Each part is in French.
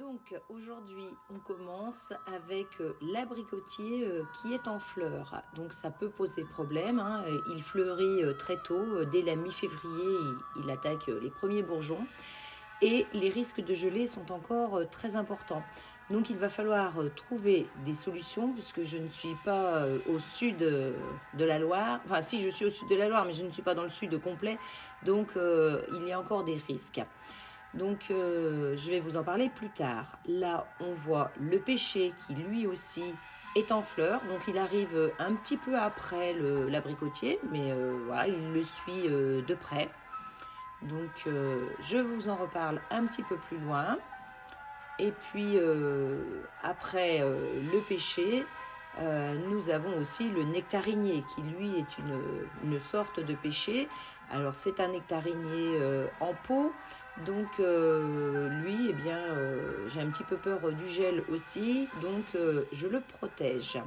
Donc aujourd'hui on commence avec l'abricotier qui est en fleurs. Donc ça peut poser problème, hein. Il fleurit très tôt, dès la mi-février il attaque les premiers bourgeons et les risques de gelée sont encore très importants. Donc il va falloir trouver des solutions puisque je ne suis pas au sud de la Loire. Enfin si, je suis au sud de la Loire mais je ne suis pas dans le sud complet, donc il y a encore des risques. Donc je vais vous en parler plus tard. Là on voit le pêcher qui lui aussi est en fleurs, donc il arrive un petit peu après l'abricotier, mais voilà, il le suit de près. Donc je vous en reparle un petit peu plus loin. Et puis après le pêcher, nous avons aussi le nectarinier qui lui est une sorte de pêcher. Alors c'est un nectarinier en pot, donc lui, eh bien, j'ai un petit peu peur du gel aussi, donc je le protège.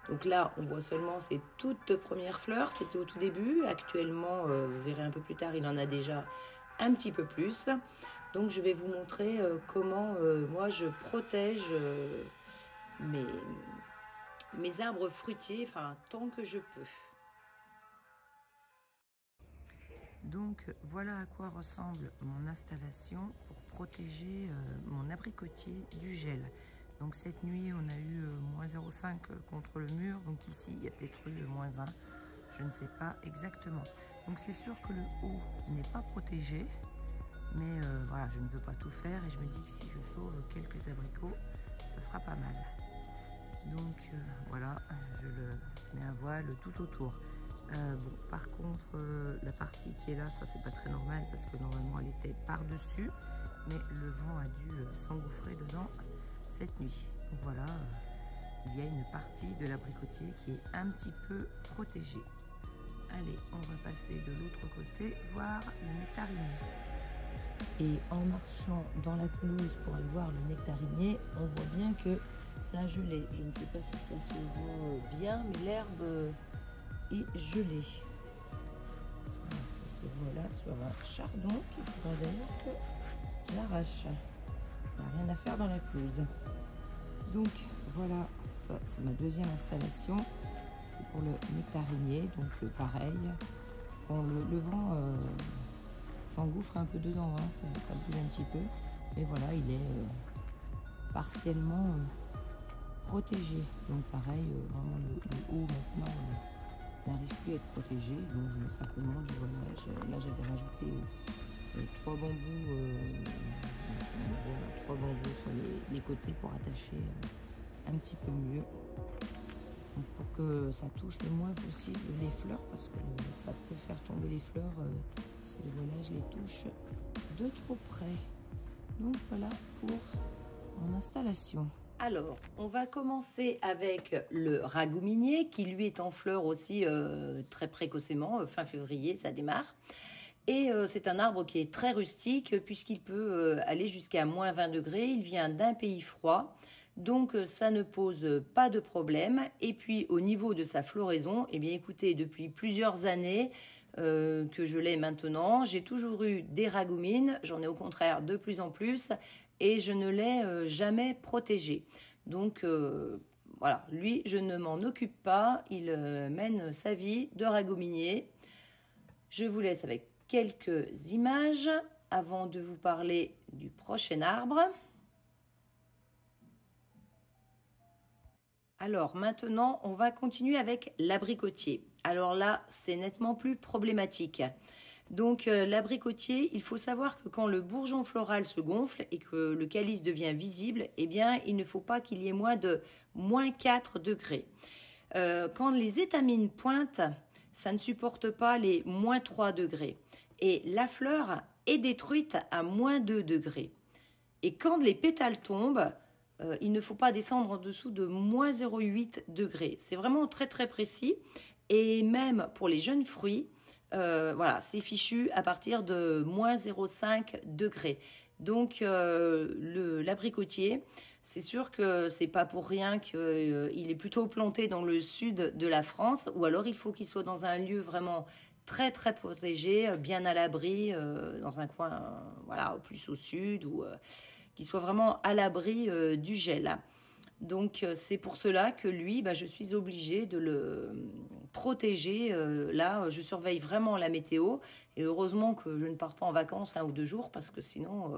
Donc là, on voit seulement ses toutes premières fleurs, c'était au tout début. Actuellement, vous verrez un peu plus tard, il en a déjà un petit peu plus. Donc je vais vous montrer comment moi je protège mes arbres fruitiers, enfin tant que je peux. Donc voilà à quoi ressemble mon installation pour protéger mon abricotier du gel. Donc cette nuit on a eu moins 0,5 contre le mur, donc ici il y a peut-être eu moins 1, je ne sais pas exactement. Donc c'est sûr que le haut n'est pas protégé, mais voilà, je ne peux pas tout faire et je me dis que si je sauve quelques abricots, ça sera pas mal. Donc voilà, je le mets un voile tout autour. Bon, par contre, la partie qui est là, ça c'est pas très normal parce que normalement elle était par-dessus, mais le vent a dû s'engouffrer dedans cette nuit. Donc voilà, il y a une partie de l'abricotier qui est un petit peu protégée. Allez, on va passer de l'autre côté, voir le nectarinier. Et en marchant dans la pelouse pour aller voir le nectarinier, on voit bien que ça a gelé. Je ne sais pas si ça se voit bien, mais l'herbe est gelée. Ça se voit là sur un chardon qu'il faudra d'ailleurs que j'arrache. Il n'y a rien à faire dans la pelouse. Donc voilà, ça c'est ma deuxième installation. C'est pour le nectarinier, donc pareil. Bon, le vent s'engouffre un peu dedans, hein, ça bouge un petit peu. Mais voilà, il est partiellement protégé. Donc pareil, vraiment le haut maintenant n'arrive plus à être protégé. Donc je mets simplement du voilage. Là j'avais rajouté 3 bambous, sur les côtés pour attacher un petit peu mieux. Donc pour que ça touche le moins possible les fleurs, parce que ça peut faire tomber les fleurs si le voilage les touche de trop près. Donc voilà pour mon installation. Alors, on va commencer avec le ragouminier qui lui est en fleurs aussi très précocement, fin février ça démarre. Et c'est un arbre qui est très rustique puisqu'il peut aller jusqu'à moins 20 degrés, il vient d'un pays froid. Donc ça ne pose pas de problème. Et puis au niveau de sa floraison, eh bien écoutez, depuis plusieurs années que je l'ai maintenant, j'ai toujours eu des ragoumines, j'en ai au contraire de plus en plus, et je ne l'ai jamais protégé. Donc voilà, lui je ne m'en occupe pas, il mène sa vie de ragouminier. Je vous laisse avec quelques images avant de vous parler du prochain arbre. Alors maintenant, on va continuer avec l'abricotier. Alors là, c'est nettement plus problématique. Donc l'abricotier, il faut savoir que quand le bourgeon floral se gonfle et que le calice devient visible, eh bien, il ne faut pas qu'il y ait moins de moins 4 degrés. Quand les étamines pointent, ça ne supporte pas les moins 3 degrés. Et la fleur est détruite à moins 2 degrés. Et quand les pétales tombent, il ne faut pas descendre en dessous de moins 0,8 degrés. C'est vraiment très très précis. Et même pour les jeunes fruits, voilà, c'est fichu à partir de moins 0,5 degrés. Donc l'abricotier, c'est sûr que c'est pas pour rien qu'il est plutôt planté dans le sud de la France, ou alors il faut qu'il soit dans un lieu vraiment très très protégé, bien à l'abri, dans un coin voilà, plus au sud ou qu'il soit vraiment à l'abri du gel. Donc c'est pour cela que lui, je suis obligée de le protéger. Là, je surveille vraiment la météo et heureusement que je ne pars pas en vacances 1 ou 2 jours parce que sinon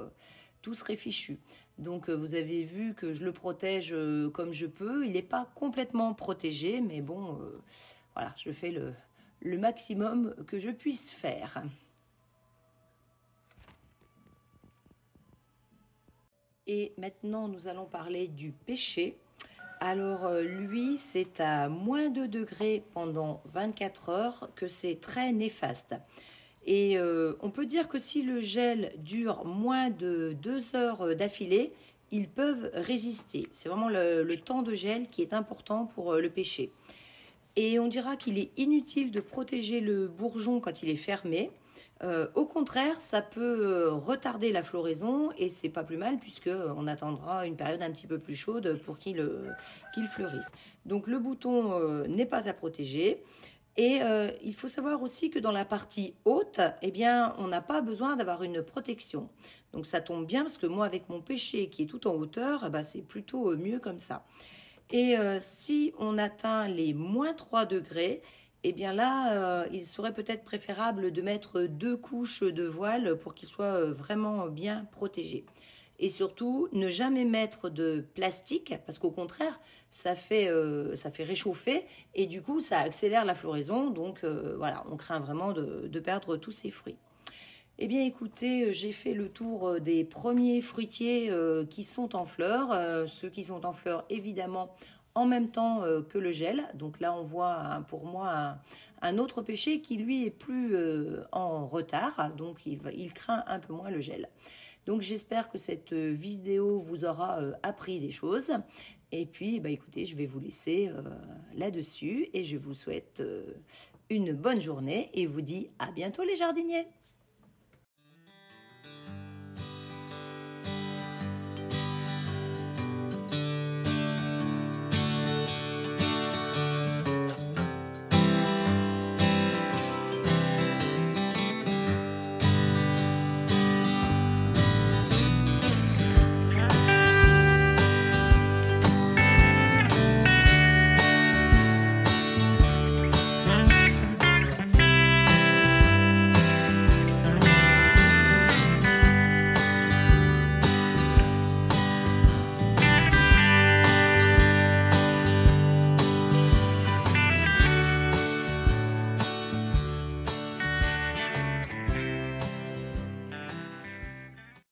tout serait fichu. Donc vous avez vu que je le protège comme je peux. Il n'est pas complètement protégé, mais bon, voilà, je fais le maximum que je puisse faire. Et maintenant, nous allons parler du pêcher. Alors, lui, c'est à -2 degrés pendant 24 heures que c'est très néfaste. Et on peut dire que si le gel dure moins de 2 heures d'affilée, ils peuvent résister. C'est vraiment le temps de gel qui est important pour le pêcher. Et on dira qu'il est inutile de protéger le bourgeon quand il est fermé. Au contraire, ça peut retarder la floraison et c'est pas plus mal puisque on attendra une période un petit peu plus chaude pour qu'il fleurisse. Donc le bouton n'est pas à protéger. Et il faut savoir aussi que dans la partie haute, eh bien, on n'a pas besoin d'avoir une protection. Donc ça tombe bien parce que moi, avec mon pêcher qui est tout en hauteur, c'est plutôt mieux comme ça. Et si on atteint les -3 degrés, eh bien là, il serait peut-être préférable de mettre 2 couches de voile pour qu'il soit vraiment bien protégé. Et surtout, ne jamais mettre de plastique, parce qu'au contraire, ça fait réchauffer et du coup, ça accélère la floraison. Donc voilà, on craint vraiment de perdre tous ces fruits. Eh bien écoutez, j'ai fait le tour des premiers fruitiers qui sont en fleurs. Ceux qui sont en fleurs, évidemment, en même temps que le gel. Donc là, on voit pour moi un autre pêcher qui, lui, est plus en retard. Donc il craint un peu moins le gel. Donc j'espère que cette vidéo vous aura appris des choses. Et puis, écoutez, je vais vous laisser là-dessus. Et je vous souhaite une bonne journée et vous dis à bientôt les jardiniers.